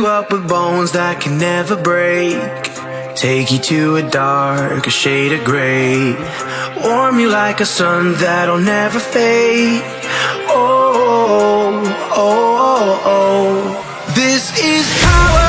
up with bones that can never break. Take you to a darker shade of gray. Warm you like a sun that'll never fade. Oh, oh, oh, oh. This is power.